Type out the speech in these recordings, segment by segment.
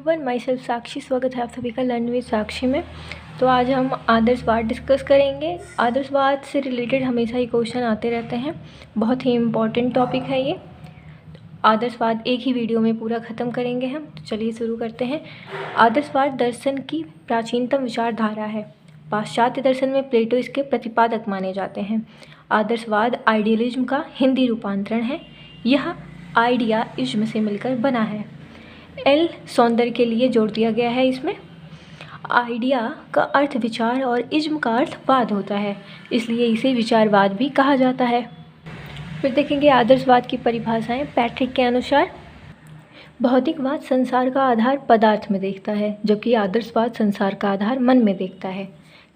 Everyone, my self साक्षी। स्वागत है आप सभी का लर्न विद साक्षी में। तो आज हम आदर्शवाद डिस्कस करेंगे। आदर्शवाद से रिलेटेड हमेशा ही क्वेश्चन आते रहते हैं, बहुत ही इम्पॉर्टेंट टॉपिक है ये। आदर्शवाद एक ही वीडियो में पूरा ख़त्म करेंगे हम। तो चलिए शुरू करते हैं। आदर्शवाद दर्शन की प्राचीनतम विचारधारा है। पाश्चात्य दर्शन में प्लेटो इसके प्रतिपादक माने जाते हैं। आदर्शवाद आइडियलिज्म का हिंदी रूपांतरण है। यह आइडिया इज्म से मिलकर बना है। एल सौंदर्य के लिए जोड़ दिया गया है इसमें। आइडिया का अर्थ विचार और इज्म का अर्थ वाद होता है, इसलिए इसे विचारवाद भी कहा जाता है। फिर देखेंगे आदर्शवाद की परिभाषाएं। पैट्रिक के अनुसार भौतिकवाद संसार का आधार पदार्थ में देखता है, जबकि आदर्शवाद संसार का आधार मन में देखता है।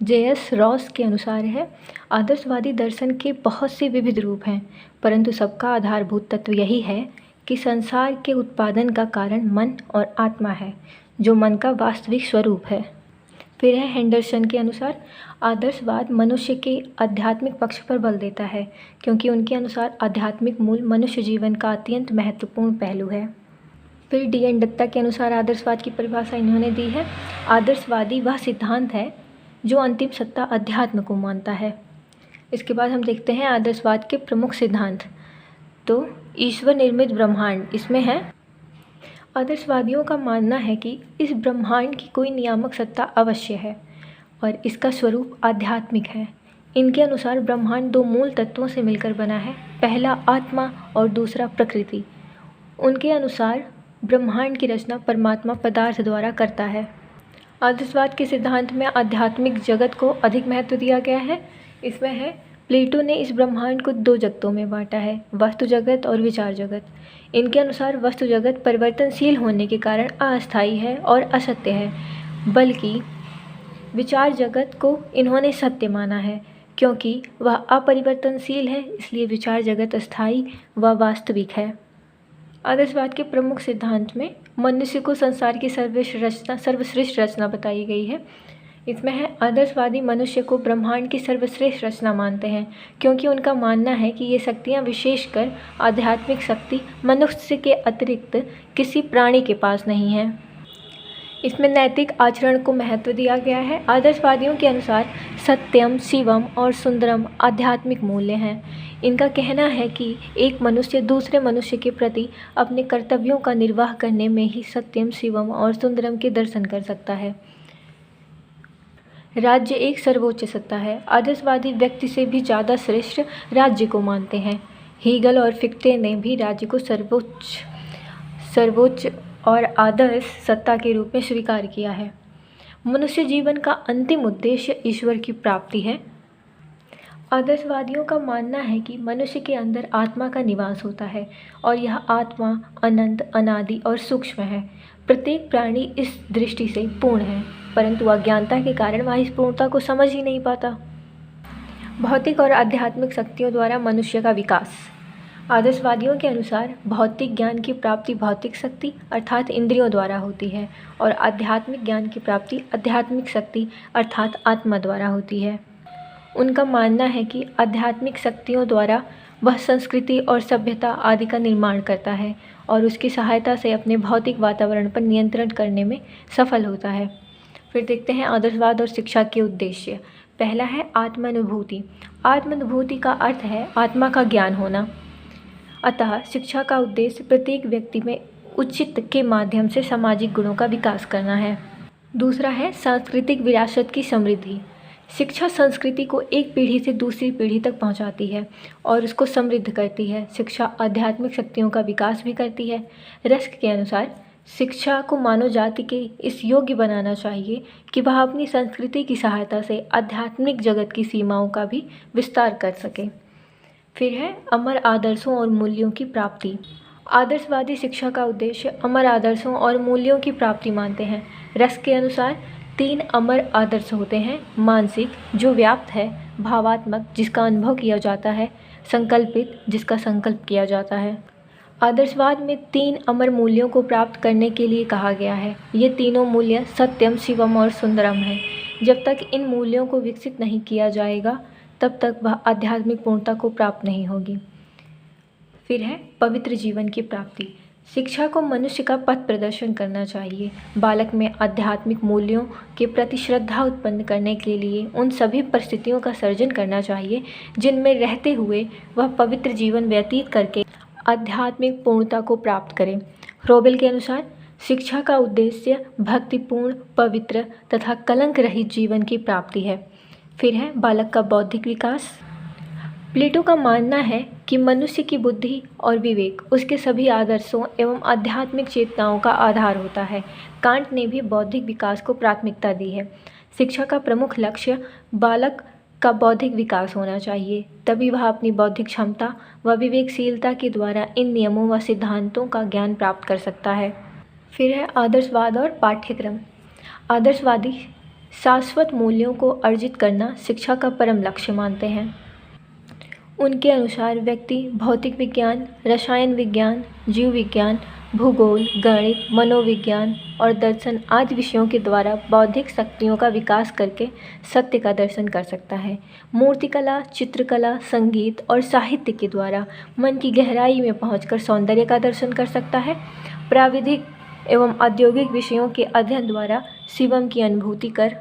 जे.एस. रॉस के अनुसार है आदर्शवादी दर्शन के बहुत से विविध रूप हैं, परंतु सबका आधारभूत तत्व यही है कि संसार के उत्पादन का कारण मन और आत्मा है, जो मन का वास्तविक स्वरूप है। फिर है हेंडरसन के अनुसार आदर्शवाद मनुष्य के आध्यात्मिक पक्ष पर बल देता है, क्योंकि उनके अनुसार आध्यात्मिक मूल मनुष्य जीवन का अत्यंत महत्वपूर्ण पहलू है। फिर डी.एन. दत्ता के अनुसार आदर्शवाद की परिभाषा इन्होंने दी है। आदर्शवादी वह सिद्धांत है जो अंतिम सत्ता अध्यात्म को मानता है। इसके बाद हम देखते हैं आदर्शवाद के प्रमुख सिद्धांत। तो ईश्वर निर्मित ब्रह्मांड इसमें है। आदर्शवादियों का मानना है कि इस ब्रह्मांड की कोई नियामक सत्ता अवश्य है और इसका स्वरूप आध्यात्मिक है। इनके अनुसार ब्रह्मांड दो मूल तत्वों से मिलकर बना है, पहला आत्मा और दूसरा प्रकृति। उनके अनुसार ब्रह्मांड की रचना परमात्मा पदार्थ द्वारा करता है। आदर्शवाद के सिद्धांत में आध्यात्मिक जगत को अधिक महत्व दिया गया है। इसमें है प्लेटो ने इस ब्रह्मांड को दो जगतों में बांटा है, वस्तु जगत और विचार जगत। इनके अनुसार वस्तु जगत परिवर्तनशील होने के कारण अस्थायी है और असत्य है, बल्कि विचार जगत को इन्होंने सत्य माना है, क्योंकि वह अपरिवर्तनशील है, इसलिए विचार जगत अस्थायी व वास्तविक है। आदर्शवाद के प्रमुख सिद्धांत में मनुष्य को संसार की सर्वश्रेष्ठ रचना बताई गई है। इसमें है आदर्शवादी मनुष्य को ब्रह्मांड की सर्वश्रेष्ठ रचना मानते हैं, क्योंकि उनका मानना है कि ये शक्तियाँ विशेषकर आध्यात्मिक शक्ति मनुष्य के अतिरिक्त किसी प्राणी के पास नहीं है। इसमें नैतिक आचरण को महत्व दिया गया है। आदर्शवादियों के अनुसार सत्यम, शिवम और सुंदरम आध्यात्मिक मूल्य हैं। इनका कहना है कि एक मनुष्य दूसरे मनुष्य के प्रति अपने कर्तव्यों का निर्वाह करने में ही सत्यम, शिवम और सुंदरम के दर्शन कर सकता है। राज्य एक सर्वोच्च सत्ता है। आदर्शवादी व्यक्ति से भी ज़्यादा श्रेष्ठ राज्य को मानते हैं। हीगल और फिक्टे ने भी राज्य को सर्वोच्च और आदर्श सत्ता के रूप में स्वीकार किया है। मनुष्य जीवन का अंतिम उद्देश्य ईश्वर की प्राप्ति है। आदर्शवादियों का मानना है कि मनुष्य के अंदर आत्मा का निवास होता है और यह आत्मा अनंत, अनादि और सूक्ष्म है। प्रत्येक प्राणी इस दृष्टि से पूर्ण है, परंतु अज्ञानता के कारण वह इस पूर्णता को समझ ही नहीं पाता। भौतिक और आध्यात्मिक शक्तियों द्वारा मनुष्य का विकास। आदर्शवादियों के अनुसार भौतिक ज्ञान की प्राप्ति भौतिक शक्ति अर्थात इंद्रियों द्वारा होती है और आध्यात्मिक ज्ञान की प्राप्ति आध्यात्मिक शक्ति अर्थात आत्मा द्वारा होती है। उनका मानना है कि आध्यात्मिक शक्तियों द्वारा वह संस्कृति और सभ्यता आदि का निर्माण करता है और उसकी सहायता से अपने भौतिक वातावरण पर नियंत्रण करने में सफल होता है। फिर देखते हैं आदर्शवाद और शिक्षा के उद्देश्य। पहला है आत्मानुभूति। आत्मानुभूति का अर्थ है आत्मा का ज्ञान होना। अतः शिक्षा का उद्देश्य प्रत्येक व्यक्ति में उचित के माध्यम से सामाजिक गुणों का विकास करना है। दूसरा है सांस्कृतिक विरासत की समृद्धि। शिक्षा संस्कृति को एक पीढ़ी से दूसरी पीढ़ी तक पहुंचाती है और उसको समृद्ध करती है। शिक्षा आध्यात्मिक शक्तियों का विकास भी करती है। रस्क के अनुसार शिक्षा को मानव जाति के इस योग्य बनाना चाहिए कि वह अपनी संस्कृति की सहायता से आध्यात्मिक जगत की सीमाओं का भी विस्तार कर सके। फिर है अमर आदर्शों और मूल्यों की प्राप्ति। आदर्शवादी शिक्षा का उद्देश्य अमर आदर्शों और मूल्यों की प्राप्ति मानते हैं। रस्क के अनुसार 3 अमर आदर्श होते हैं। मानसिक, जो व्याप्त है, भावात्मक, जिसका अनुभव किया जाता है, संकल्पित, जिसका संकल्प किया जाता है। आदर्शवाद में 3 अमर मूल्यों को प्राप्त करने के लिए कहा गया है। ये तीनों मूल्य सत्यम, शिवम और सुंदरम हैं। जब तक इन मूल्यों को विकसित नहीं किया जाएगा तब तक वह आध्यात्मिक पूर्णता को प्राप्त नहीं होगी। फिर है पवित्र जीवन की प्राप्ति। शिक्षा को मनुष्य का पथ प्रदर्शन करना चाहिए। बालक में आध्यात्मिक मूल्यों के प्रति श्रद्धा उत्पन्न करने के लिए उन सभी परिस्थितियों का सर्जन करना चाहिए जिनमें रहते हुए वह पवित्र जीवन व्यतीत करके आध्यात्मिक पूर्णता को प्राप्त करें। फ्रोबेल के अनुसार शिक्षा का उद्देश्य भक्तिपूर्ण, पवित्र तथा कलंक रहित जीवन की प्राप्ति है। फिर है बालक का बौद्धिक विकास। प्लेटो का मानना है कि मनुष्य की बुद्धि और विवेक उसके सभी आदर्शों एवं आध्यात्मिक चेतनाओं का आधार होता है। कांट ने भी बौद्धिक विकास को प्राथमिकता दी है। शिक्षा का प्रमुख लक्ष्य बालक का बौद्धिक विकास होना चाहिए, तभी वह अपनी बौद्धिक क्षमता व विवेकशीलता के द्वारा इन नियमों व सिद्धांतों का ज्ञान प्राप्त कर सकता है। फिर है आदर्शवाद और पाठ्यक्रम। आदर्शवादी शाश्वत मूल्यों को अर्जित करना शिक्षा का परम लक्ष्य मानते हैं। उनके अनुसार व्यक्ति भौतिक विज्ञान, रसायन विज्ञान, जीव विज्ञान, भूगोल, गणित, मनोविज्ञान और दर्शन आदि विषयों के द्वारा बौद्धिक शक्तियों का विकास करके सत्य का दर्शन कर सकता है। मूर्तिकला, चित्रकला, संगीत और साहित्य के द्वारा मन की गहराई में पहुंचकर सौंदर्य का दर्शन कर सकता है। प्राविधिक एवं औद्योगिक विषयों के अध्ययन द्वारा शिवम की अनुभूति कर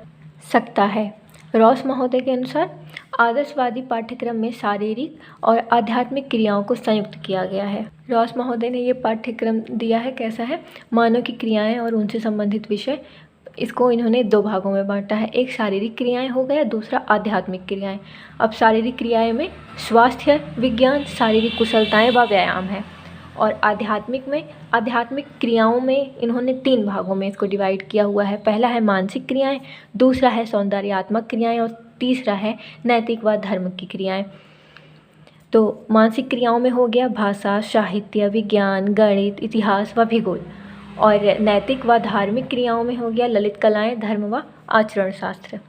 सकता है। रॉस महोदय के अनुसार आदर्शवादी पाठ्यक्रम में शारीरिक और आध्यात्मिक क्रियाओं को संयुक्त किया गया है। रॉस महोदय ने ये पाठ्यक्रम दिया है, कैसा है, मानव की क्रियाएं और उनसे संबंधित विषय। इसको इन्होंने 2 भागों में बांटा है, एक शारीरिक क्रियाएं हो गया, दूसरा आध्यात्मिक क्रियाएं। अब शारीरिक क्रियाएं में स्वास्थ्य विज्ञान, शारीरिक कुशलताएं व व्यायाम है, और आध्यात्मिक क्रियाओं में इन्होंने 3 भागों में इसको डिवाइड किया हुआ है। पहला है मानसिक क्रियाएं, दूसरा है सौंदर्यात्मक क्रियाएं और तीसरा है नैतिक व धर्म की क्रियाएं। तो मानसिक क्रियाओं में हो गया भाषा, साहित्य, विज्ञान, गणित, इतिहास व भूगोल, और नैतिक व धार्मिक क्रियाओं में हो गया ललित कलाएं, धर्म व आचरण शास्त्र।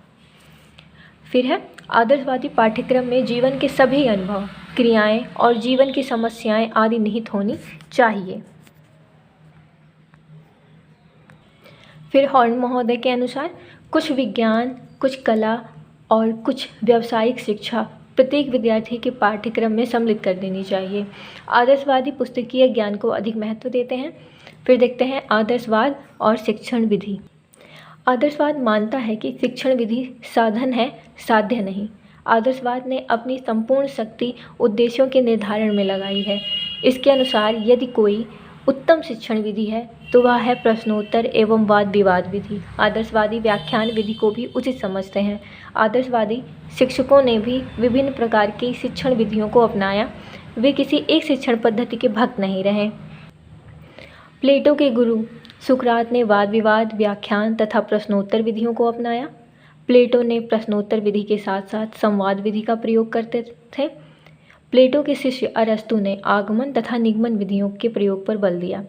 फिर है आदर्शवादी पाठ्यक्रम में जीवन के सभी अनुभव, क्रियाएं और जीवन की समस्याएं आदि निहित होनी चाहिए। फिर हॉर्न महोदय के अनुसार कुछ विज्ञान, कुछ कला और कुछ व्यावसायिक शिक्षा प्रत्येक विद्यार्थी के पाठ्यक्रम में सम्मिलित कर देनी चाहिए। आदर्शवादी पुस्तकीय ज्ञान को अधिक महत्व देते हैं। फिर देखते हैं आदर्शवाद और शिक्षण विधि। आदर्शवाद मानता है कि शिक्षण विधि साधन है, साध्य नहीं। आदर्शवाद ने अपनी संपूर्ण शक्ति उद्देश्यों के निर्धारण में लगाई है। इसके अनुसार यदि कोई उत्तम शिक्षण विधि है तो वह है प्रश्नोत्तर एवं वाद विवाद विधि। आदर्शवादी व्याख्यान विधि को भी उचित समझते हैं। आदर्शवादी शिक्षकों ने भी विभिन्न प्रकार की शिक्षण विधियों को अपनाया। वे किसी एक शिक्षण पद्धति के भक्त नहीं रहे। प्लेटो के गुरु सुकरात ने वाद विवाद, व्याख्यान तथा प्रश्नोत्तर विधियों को अपनाया। प्लेटो ने प्रश्नोत्तर विधि के साथ साथ संवाद विधि का प्रयोग करते थे। प्लेटो के शिष्य अरस्तु ने आगमन तथा निगमन विधियों के प्रयोग पर बल दिया।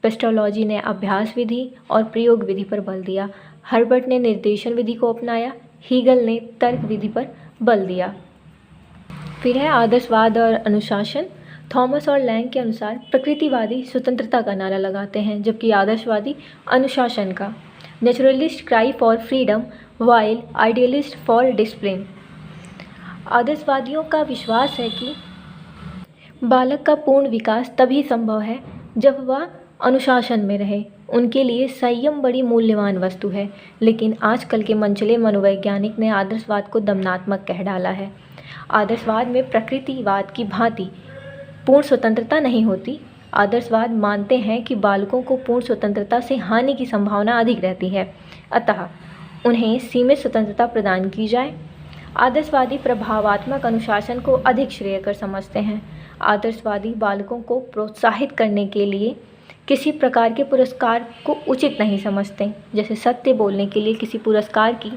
पेस्टोलॉजी ने अभ्यास विधि और प्रयोग विधि पर बल दिया। हर्बर्ट ने निर्देशन विधि को अपनाया। हीगल ने तर्क विधि पर बल दिया। फिर है आदर्शवाद और अनुशासन। थॉमस और लैंग के अनुसार प्रकृतिवादी स्वतंत्रता का नारा लगाते हैं, जबकि आदर्शवादी अनुशासन का। Naturalist cry for freedom while idealist for discipline. आदर्शवादियों का विश्वास है कि बालक का पूर्ण विकास तभी संभव है जब वह अनुशासन में रहे। उनके लिए संयम बड़ी मूल्यवान वस्तु है, लेकिन आजकल के मनचले मनोवैज्ञानिक ने आदर्शवाद को दमनात्मक कह डाला है। आदर्शवाद में प्रकृतिवाद की भांति पूर्ण स्वतंत्रता नहीं होती। आदर्शवाद मानते हैं कि बालकों को पूर्ण स्वतंत्रता से हानि की संभावना अधिक रहती है, अतः उन्हें सीमित स्वतंत्रता प्रदान की जाए। आदर्शवादी प्रभावात्मक अनुशासन को अधिक श्रेयकर समझते हैं। आदर्शवादी बालकों को प्रोत्साहित करने के लिए किसी प्रकार के पुरस्कार को उचित नहीं समझते, जैसे सत्य बोलने के लिए किसी पुरस्कार की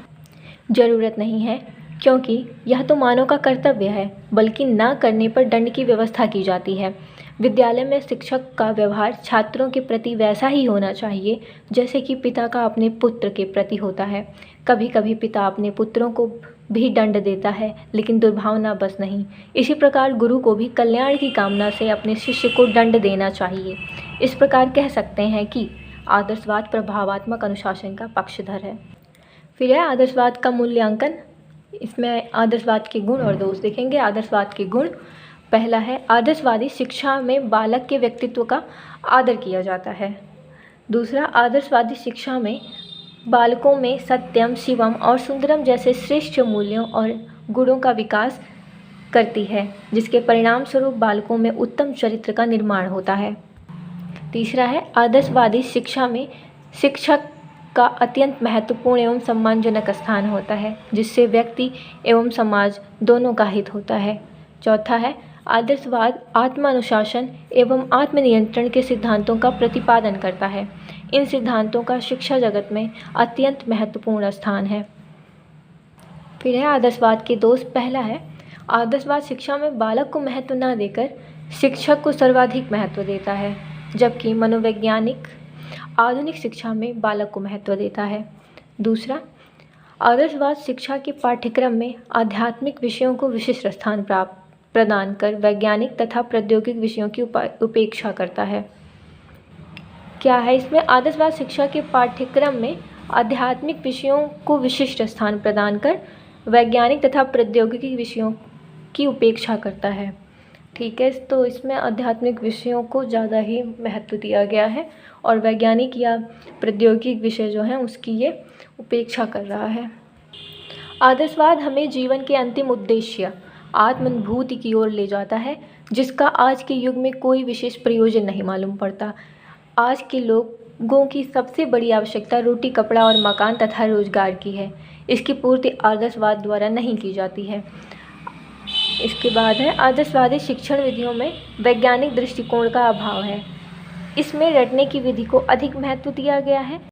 जरूरत नहीं है, क्योंकि यह तो मानव का कर्तव्य है, बल्कि न करने पर दंड की व्यवस्था की जाती है। विद्यालय में शिक्षक का व्यवहार छात्रों के प्रति वैसा ही होना चाहिए जैसे कि पिता का अपने पुत्र के प्रति होता है। कभी कभी पिता अपने पुत्रों को भी दंड देता है, लेकिन दुर्भावना बस नहीं। इसी प्रकार गुरु को भी कल्याण की कामना से अपने शिष्य को दंड देना चाहिए। इस प्रकार कह सकते हैं कि आदर्शवाद प्रभावात्मक अनुशासन का पक्षधर है। फिर है आदर्शवाद का मूल्यांकन। इसमें आदर्शवाद के गुण और दोष देखेंगे। आदर्शवाद के गुण: पहला है, आदर्शवादी शिक्षा में बालक के व्यक्तित्व का आदर किया जाता है। दूसरा, आदर्शवादी शिक्षा में बालकों में सत्यम, शिवम और सुंदरम जैसे श्रेष्ठ मूल्यों और गुणों का विकास करती है, जिसके परिणाम स्वरूप बालकों में उत्तम चरित्र का निर्माण होता है। तीसरा है, आदर्शवादी शिक्षा में शिक्षक का अत्यंत महत्वपूर्ण एवं सम्मानजनक स्थान होता है, जिससे व्यक्ति एवं समाज दोनों का हित होता है। चौथा है, आदर्शवाद आत्मानुशासन एवं आत्मनियंत्रण के सिद्धांतों का प्रतिपादन करता है। इन सिद्धांतों का शिक्षा जगत में अत्यंत महत्वपूर्ण स्थान है। फिर है आदर्शवाद के दोष। पहला है, आदर्शवाद शिक्षा में बालक को महत्व न देकर शिक्षक को सर्वाधिक महत्व देता है, जबकि मनोवैज्ञानिक आधुनिक शिक्षा में बालक को महत्व देता है। दूसरा, आदर्शवाद शिक्षा के पाठ्यक्रम में आध्यात्मिक विषयों को विशिष्ट स्थान प्रदान कर वैज्ञानिक तथा प्रौद्योगिक विषयों की उपेक्षा करता है। क्या है इसमें? आदर्शवाद शिक्षा के पाठ्यक्रम में आध्यात्मिक विषयों को विशिष्ट स्थान प्रदान कर वैज्ञानिक तथा प्रौद्योगिकी विषयों की उपेक्षा करता है। ठीक है, तो इसमें आध्यात्मिक विषयों को ज़्यादा ही महत्व दिया गया है और वैज्ञानिक या प्रौद्योगिक विषय जो हैं उसकी ये उपेक्षा कर रहा है। आदर्शवाद हमें जीवन के अंतिम उद्देश्य आत्मानुभूति की ओर ले जाता है, जिसका आज के युग में कोई विशेष प्रयोजन नहीं मालूम पड़ता। आज के लोगों की सबसे बड़ी आवश्यकता रोटी, कपड़ा और मकान तथा रोजगार की है। इसकी पूर्ति आदर्शवाद द्वारा नहीं की जाती है। इसके बाद है, आदर्शवादी शिक्षण विधियों में वैज्ञानिक दृष्टिकोण का अभाव है। इसमें रटने की विधि को अधिक महत्व दिया गया है।